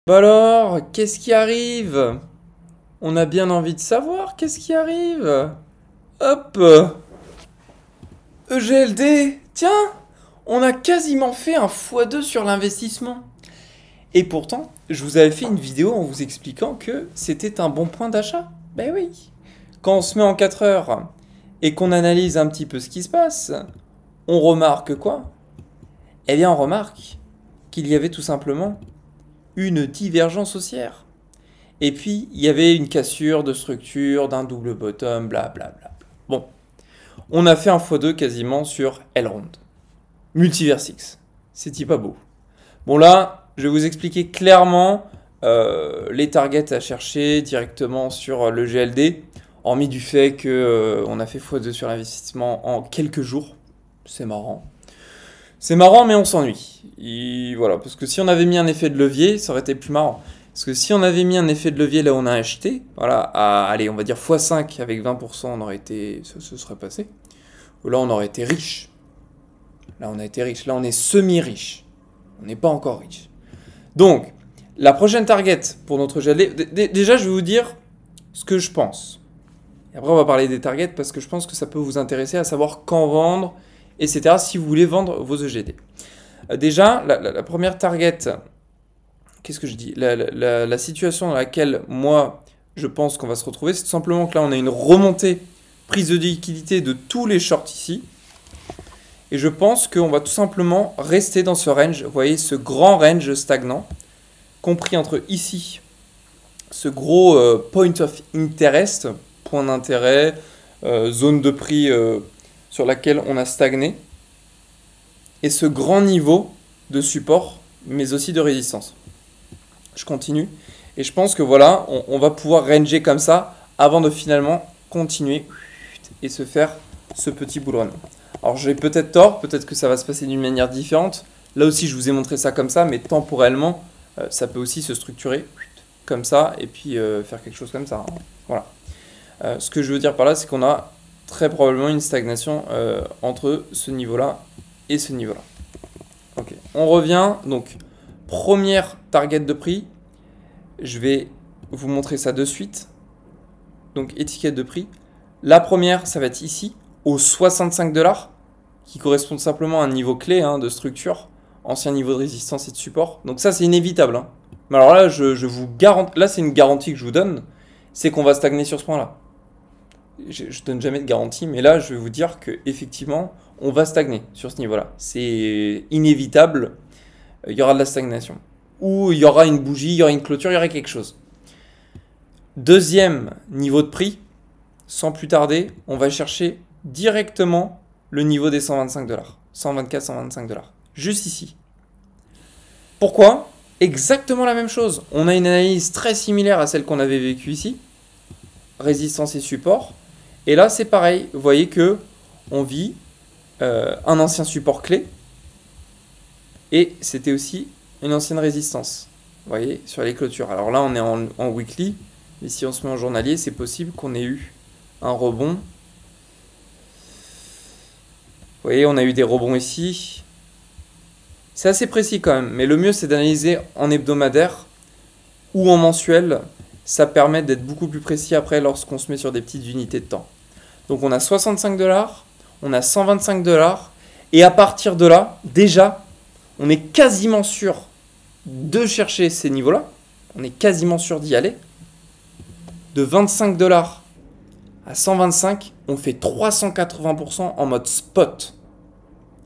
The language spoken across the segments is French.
Bah alors, qu'est-ce qui arrive? On a bien envie de savoir qu'est-ce qui arrive. Hop, EGLD, tiens, on a quasiment fait un x2 sur l'investissement. Et pourtant, je vous avais fait une vidéo en vous expliquant que c'était un bon point d'achat. Ben oui. Quand on se met en 4 heures et qu'on analyse un petit peu ce qui se passe, on remarque quoi? Eh bien, on remarque qu'il y avait tout simplement une divergence haussière. Et puis, il y avait une cassure de structure, d'un double bottom, blablabla. Bon, on a fait un x2 quasiment sur Elrond. Multiversix. C'est-il pas beau? Bon là, je vais vous expliquer clairement les targets à chercher directement sur le GLD, hormis du fait que on a fait x2 sur l'investissement en quelques jours. C'est marrant. C'est marrant, mais on s'ennuie. Voilà, parce que si on avait mis un effet de levier, ça aurait été plus marrant. Parce que si on avait mis un effet de levier là où on a acheté, voilà, allez, on va dire x5 avec 20%, on aurait été, ça se serait passé. Là, on aurait été riche. Là, on a été riche. Là, on est semi-riche. On n'est pas encore riche. Donc, la prochaine target pour notre GLD, déjà, je vais vous dire ce que je pense. Et après, on va parler des targets parce que je pense que ça peut vous intéresser à savoir quand vendre, etc. si vous voulez vendre vos EGD. Déjà, la première target, qu'est-ce que je dis? La situation dans laquelle moi je pense qu'on va se retrouver, c'est tout simplement que là on a une remontée prise de liquidité de tous les shorts ici. Et je pense qu'on va tout simplement rester dans ce range, vous voyez, ce grand range stagnant, compris entre ici, ce gros point of interest, point d'intérêt, zone de prix sur laquelle on a stagné, et ce grand niveau de support, mais aussi de résistance. Je continue. Et je pense que voilà, on va pouvoir ranger comme ça avant de finalement continuer et se faire ce petit bull run. Alors j'ai peut-être tort, peut-être que ça va se passer d'une manière différente. Là aussi, je vous ai montré ça comme ça, mais temporellement, ça peut aussi se structurer comme ça et puis faire quelque chose comme ça. Voilà. Ce que je veux dire par là, c'est qu'on a très probablement une stagnation entre ce niveau-là et ce niveau-là. Ok, on revient. Donc, première target de prix. Je vais vous montrer ça de suite. Donc, étiquette de prix. La première, ça va être ici, aux 65 $, qui correspond simplement à un niveau clé de structure, ancien niveau de résistance et de support. Donc ça, c'est inévitable. Mais alors là, je vous garantis, là, c'est une garantie que je vous donne, c'est qu'on va stagner sur ce point-là. Je ne donne jamais de garantie, mais là, je vais vous dire que effectivement, on va stagner sur ce niveau-là. C'est inévitable. Il y aura de la stagnation. Ou il y aura une bougie, il y aura une clôture, il y aura quelque chose. Deuxième niveau de prix, sans plus tarder, on va chercher directement le niveau des 125 $. 124, 125 $. Juste ici. Pourquoi? Exactement la même chose. On a une analyse très similaire à celle qu'on avait vécue ici. Résistance et support. Et là, c'est pareil. Vous voyez que on vit un ancien support clé. Et c'était aussi une ancienne résistance. Vous voyez, sur les clôtures. Alors là, on est en weekly. Mais si on se met en journalier, c'est possible qu'on ait eu un rebond. Vous voyez, on a eu des rebonds ici. C'est assez précis quand même. Mais le mieux, c'est d'analyser en hebdomadaire ou en mensuel. Ça permet d'être beaucoup plus précis après lorsqu'on se met sur des petites unités de temps. Donc on a 65 $, on a 125 $. Et à partir de là, déjà, on est quasiment sûr de chercher ces niveaux-là. On est quasiment sûr d'y aller. De 25 $ à 125, on fait 380% en mode spot.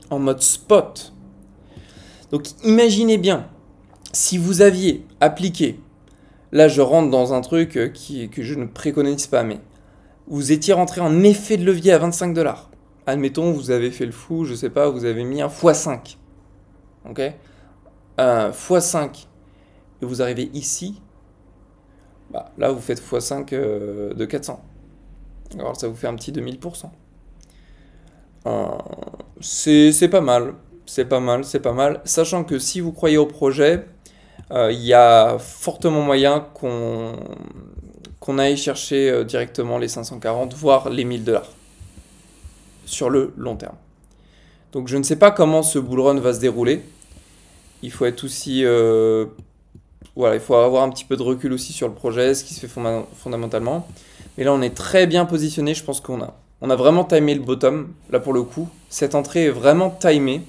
En mode spot. Donc imaginez bien, si vous aviez appliqué, là je rentre dans un truc que je ne préconise pas, mais vous étiez rentré en effet de levier à 25 $. Admettons, vous avez fait le fou, je sais pas, vous avez mis un x5. Ok, x5 et vous arrivez ici, bah, là vous faites x5 de 400. Alors ça vous fait un petit 2000%. C'est pas mal, c'est pas mal, c'est pas mal. Sachant que si vous croyez au projet, il y a fortement moyen qu'on aille chercher directement les 540, voire les 1000 $ sur le long terme. Donc je ne sais pas comment ce bull run va se dérouler. Il faut être aussi voilà, il faut avoir un petit peu de recul aussi sur le projet, ce qui se fait fondamentalement. Mais là, on est très bien positionné. Je pense on a vraiment timé le bottom, là pour le coup. Cette entrée est vraiment timée.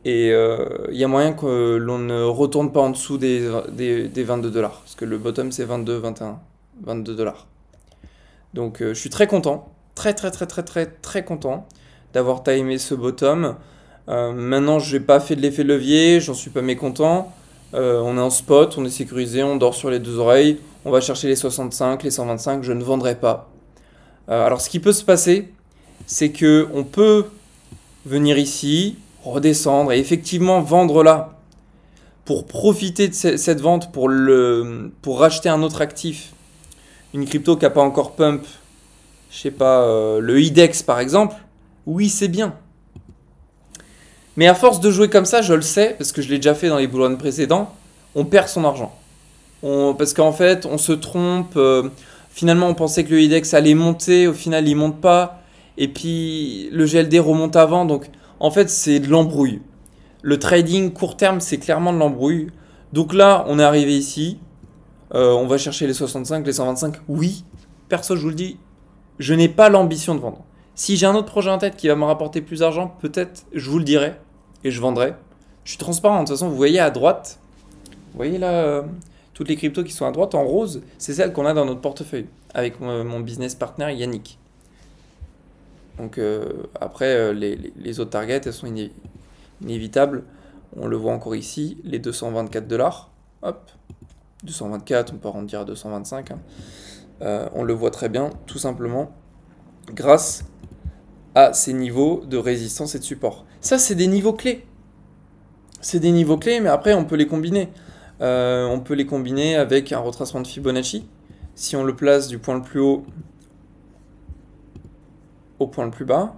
Et il y a moyen que l'on ne retourne pas en dessous des 22 $. Parce que le bottom, c'est 22, 21, 22 $. Donc je suis très content. Très content d'avoir timé ce bottom. Maintenant, je n'ai pas fait de l'effet levier. J'en suis pas mécontent. On est en spot, on est sécurisé, on dort sur les deux oreilles. On va chercher les 65, les 125. Je ne vendrai pas. Alors ce qui peut se passer, c'est que on peut venir ici, redescendre et effectivement vendre là pour profiter de cette vente pour racheter un autre actif, une crypto qui n'a pas encore pump, je sais pas, le IDEX par exemple. Oui, c'est bien. Mais à force de jouer comme ça, je le sais, parce que je l'ai déjà fait dans les bull runs précédents, on perd son argent. Parce qu'en fait, on se trompe. Finalement, on pensait que le IDEX allait monter. Au final, il ne monte pas. Et puis, le GLD remonte avant. Donc, en fait, c'est de l'embrouille. Le trading court terme, c'est clairement de l'embrouille. Donc là, on est arrivé ici. On va chercher les 65, les 125. Oui, perso, je vous le dis, je n'ai pas l'ambition de vendre. Si j'ai un autre projet en tête qui va me rapporter plus d'argent, peut-être je vous le dirai et je vendrai. Je suis transparent. De toute façon, vous voyez à droite, vous voyez là, toutes les cryptos qui sont à droite en rose, c'est celles qu'on a dans notre portefeuille avec mon business partner Yannick. Donc après, les autres targets, elles sont inévitables. On le voit encore ici, les 224 $. Hop, 224, on peut arrondir à 225. On le voit très bien, tout simplement, grâce à ces niveaux de résistance et de support. Ça, c'est des niveaux clés. C'est des niveaux clés, mais après, on peut les combiner. On peut les combiner avec un retracement de Fibonacci. Si on le place du point le plus haut au point le plus bas,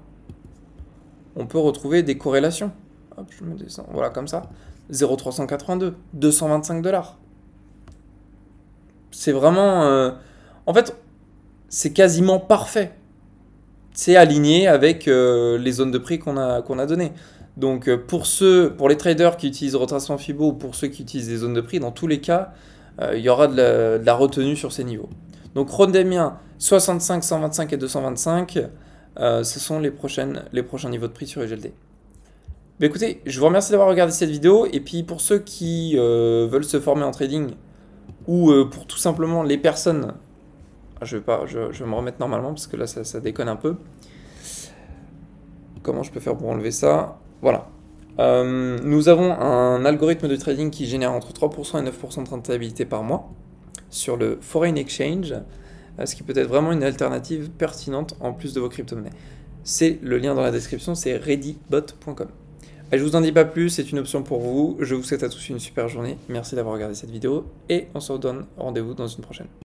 on peut retrouver des corrélations. Hop, je me descends, voilà, comme ça. 0,382, 225 $. C'est vraiment... En fait, c'est quasiment parfait. C'est aligné avec les zones de prix qu'on a données. Donc pour les traders qui utilisent retracement Fibo ou pour ceux qui utilisent des zones de prix, dans tous les cas, il y aura de la retenue sur ces niveaux. Donc Rondemien, 65, 125 et 225, ce sont les prochains niveaux de prix sur UGLD. Mais écoutez, je vous remercie d'avoir regardé cette vidéo. Et puis pour ceux qui veulent se former en trading ou pour tout simplement les personnes... Je vais me remettre normalement parce que là ça déconne un peu. Comment je peux faire pour enlever ça? Voilà. Nous avons un algorithme de trading qui génère entre 3% et 9% de rentabilité par mois sur le Foreign Exchange, ce qui peut être vraiment une alternative pertinente en plus de vos crypto-monnaies. C'est le lien dans la description, c'est readybot.com. Je vous en dis pas plus, c'est une option pour vous. Je vous souhaite à tous une super journée. Merci d'avoir regardé cette vidéo et on se redonne rendez-vous dans une prochaine.